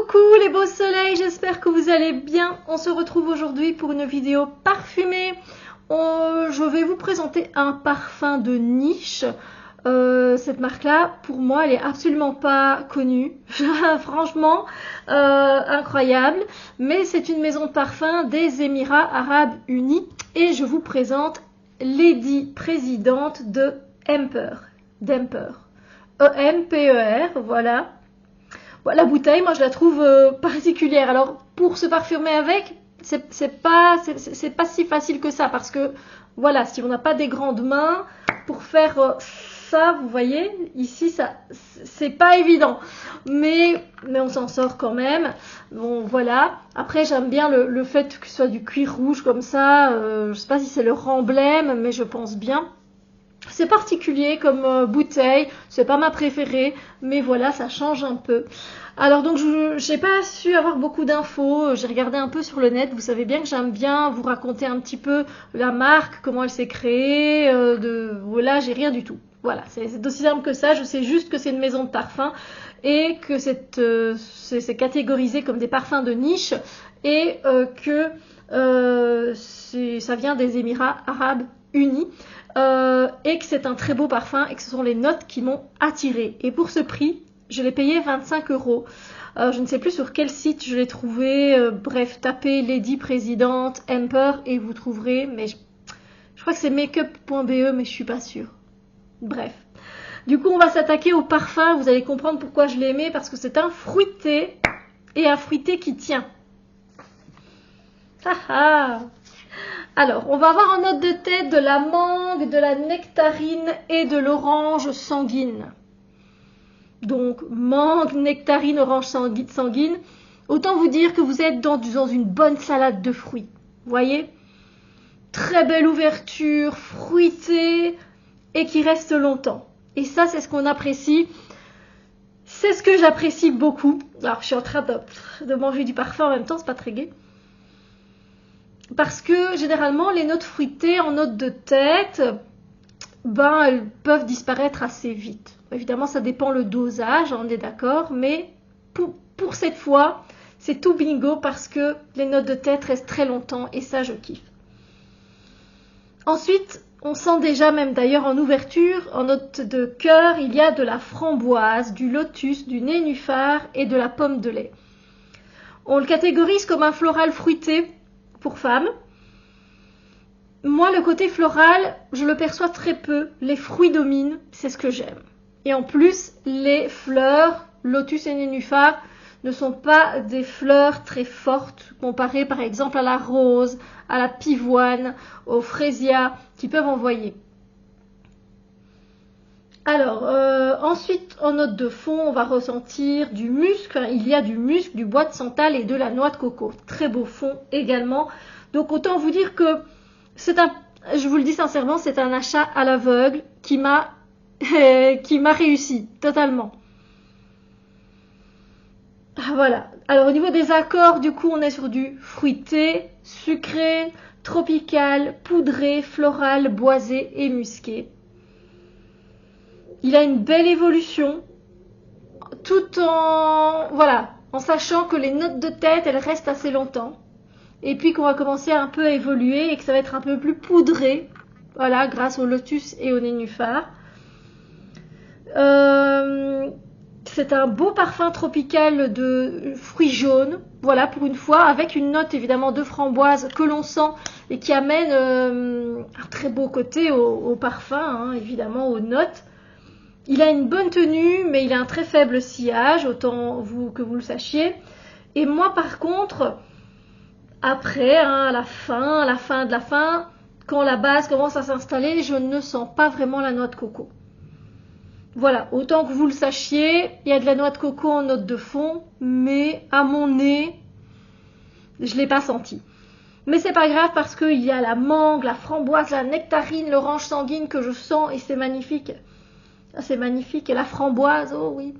Coucou les beaux soleils, j'espère que vous allez bien. On se retrouve aujourd'hui pour une vidéo parfumée. Je vais vous présenter un parfum de niche. Cette marque-là, pour moi, elle est absolument pas connue. Franchement, incroyable. Mais c'est une maison de parfum des Émirats Arabes Unis. Et je vous présente Lady Présidente de Emper. D'Emper. E-M-P-E-R, voilà. La bouteille, moi je la trouve particulière. Alors pour se parfumer avec, c'est pas si facile que ça parce que voilà, si on n'a pas des grandes mains pour faire ça, vous voyez, ici ça c'est pas évident, mais on s'en sort quand même. Bon voilà. Après j'aime bien le fait que ce soit du cuir rouge comme ça. Je sais pas si c'est leur emblème, mais je pense bien. C'est particulier comme bouteille, c'est pas ma préférée, mais voilà, ça change un peu. Alors donc je n'ai pas su avoir beaucoup d'infos, j'ai regardé un peu sur le net, vous savez bien que j'aime bien vous raconter un petit peu la marque, comment elle s'est créée, voilà, j'ai rien du tout. Voilà, c'est aussi simple que ça, je sais juste que c'est une maison de parfum et que c'est catégorisé comme des parfums de niche et que ça vient des Émirats Arabes Unis. Et que c'est un très beau parfum et que ce sont les notes qui m'ont attirée. Et pour ce prix, je l'ai payé 25 €. Je ne sais plus sur quel site je l'ai trouvé. Bref, tapez Lady Présidente Emper et vous trouverez. Mais je crois que c'est makeup.be, mais je suis pas sûre. Bref. Du coup, on va s'attaquer au parfum. Vous allez comprendre pourquoi je l'ai aimé. Parce que c'est un fruité et un fruité qui tient. Alors, on va avoir en note de tête de la mangue, de la nectarine et de l'orange sanguine. Donc, mangue, nectarine, orange sanguine. Autant vous dire que vous êtes dans une bonne salade de fruits. Vous voyez? Très belle ouverture, fruitée et qui reste longtemps. Et ça, c'est ce qu'on apprécie. C'est ce que j'apprécie beaucoup. Alors, je suis en train de manger du parfum en même temps, c'est pas très gai. Parce que généralement, les notes fruitées en notes de tête, elles peuvent disparaître assez vite. Évidemment, ça dépend le dosage, on est d'accord, mais pour cette fois, c'est tout bingo parce que les notes de tête restent très longtemps et ça, je kiffe. Ensuite, on sent déjà, même d'ailleurs en ouverture, en note de cœur, il y a de la framboise, du lotus, du nénuphar et de la pomme de lait. On le catégorise comme un floral fruité pour femmes. Moi, le côté floral, je le perçois très peu. Les fruits dominent, c'est ce que j'aime. Et en plus, les fleurs, lotus et nénuphar, ne sont pas des fleurs très fortes, comparées par exemple à la rose, à la pivoine, aux fraisias, qui peuvent envoyer. Alors, ensuite, en note de fond, on va ressentir du musc. Il y a du musc, du bois de santal et de la noix de coco. Très beau fond également. Donc, autant vous dire que je vous le dis sincèrement, c'est un achat à l'aveugle qui m'a réussi totalement. Voilà. Alors, au niveau des accords, du coup, on est sur du fruité, sucré, tropical, poudré, floral, boisé et musqué. Il a une belle évolution, tout en sachant que les notes de tête, elles restent assez longtemps. Et puis qu'on va commencer un peu à évoluer et que ça va être un peu plus poudré, voilà, grâce au lotus et au nénuphar. C'est un beau parfum tropical de fruits jaunes, voilà, pour une fois, avec une note évidemment de framboise que l'on sent et qui amène un très beau côté au parfum, évidemment, aux notes. Il a une bonne tenue, mais il a un très faible sillage, autant que vous le sachiez. Et moi, par contre, après, à la fin de la fin, quand la base commence à s'installer, je ne sens pas vraiment la noix de coco. Voilà, autant que vous le sachiez, il y a de la noix de coco en note de fond, mais à mon nez, je ne l'ai pas senti. Mais c'est pas grave parce qu'il y a la mangue, la framboise, la nectarine, l'orange sanguine que je sens et c'est magnifique. C'est magnifique. Et la framboise, oh oui.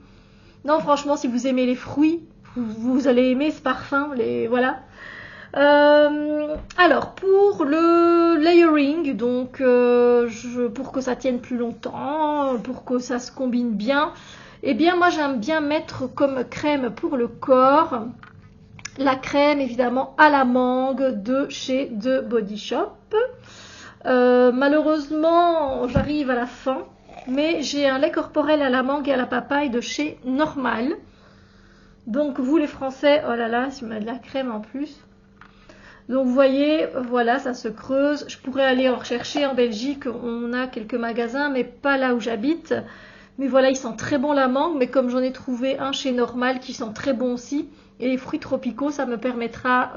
Non, franchement, si vous aimez les fruits, vous allez aimer ce parfum. Voilà. Alors, pour le layering, donc pour que ça tienne plus longtemps, pour que ça se combine bien, Eh bien moi j'aime bien mettre comme crème pour le corps la crème évidemment à la mangue de chez The Body Shop. Malheureusement j'arrive à la fin, mais j'ai un lait corporel à la mangue et à la papaye de chez Normal. Donc vous les Français, oh là là, je mets de la crème en plus. Donc vous voyez, voilà, ça se creuse. Je pourrais aller en rechercher en Belgique, on a quelques magasins, mais pas là où j'habite. Mais voilà, il sent très bon la mangue, mais comme j'en ai trouvé un chez Normal qui sent très bon aussi, et les fruits tropicaux, ça me permettra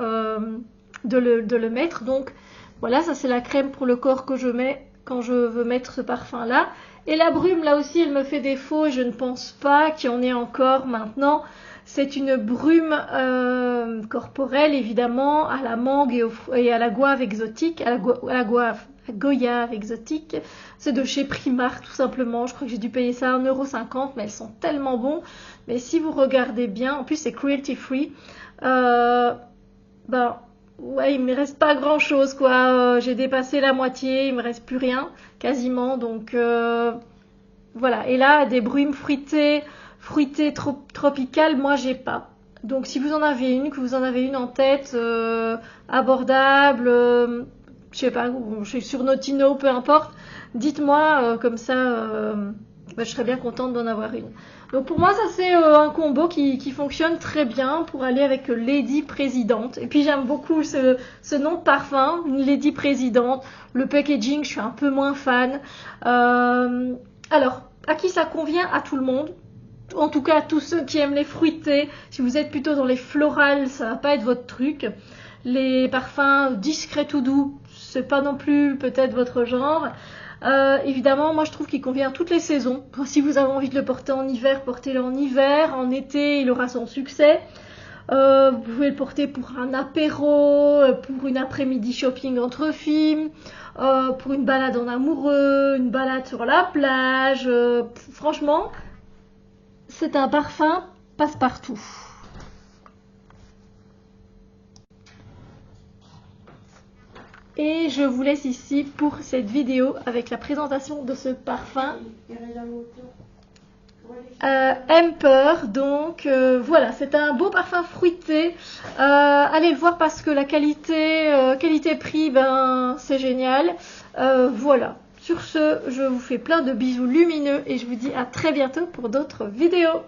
de le mettre. Donc voilà, ça c'est la crème pour le corps que je mets quand je veux mettre ce parfum là. Et la brume là aussi elle me fait défaut et je ne pense pas qu'il y en ait encore maintenant. C'est une brume corporelle évidemment à la mangue et à la goyave exotique, à la goyave exotique. C'est de chez Primark tout simplement, je crois que j'ai dû payer ça 1,50 €, mais elles sont tellement bons. Mais si vous regardez bien, en plus c'est cruelty free, ouais, il me reste pas grand chose quoi. J'ai dépassé la moitié, il me reste plus rien quasiment. Donc voilà. Et là des brumes fruitées tropicales, moi j'ai pas. Donc si vous en avez une, que vous en avez une en tête, abordable, je sais pas, je suis sur Notino, peu importe. Dites-moi comme ça, je serais bien contente d'en avoir une. Donc pour moi ça c'est un combo qui fonctionne très bien pour aller avec Lady Présidente. Et puis j'aime beaucoup ce nom de parfum, Lady Présidente. Le packaging je suis un peu moins fan. Alors à qui ça convient? À tout le monde. En tout cas à tous ceux qui aiment les fruités. Si vous êtes plutôt dans les florales, ça va pas être votre truc. Les parfums discrets tout doux, c'est pas non plus peut-être votre genre. Évidemment, moi je trouve qu'il convient à toutes les saisons. Si vous avez envie de le porter en hiver, portez-le en hiver. En été, il aura son succès. Vous pouvez le porter pour un apéro, pour une après-midi shopping entre films, pour une balade en amoureux, une balade sur la plage. Franchement, c'est un parfum passe-partout. Et je vous laisse ici pour cette vidéo avec la présentation de ce parfum Emper. Donc voilà, c'est un beau parfum fruité. Allez le voir parce que la qualité-prix, c'est génial. Voilà, sur ce, je vous fais plein de bisous lumineux et je vous dis à très bientôt pour d'autres vidéos.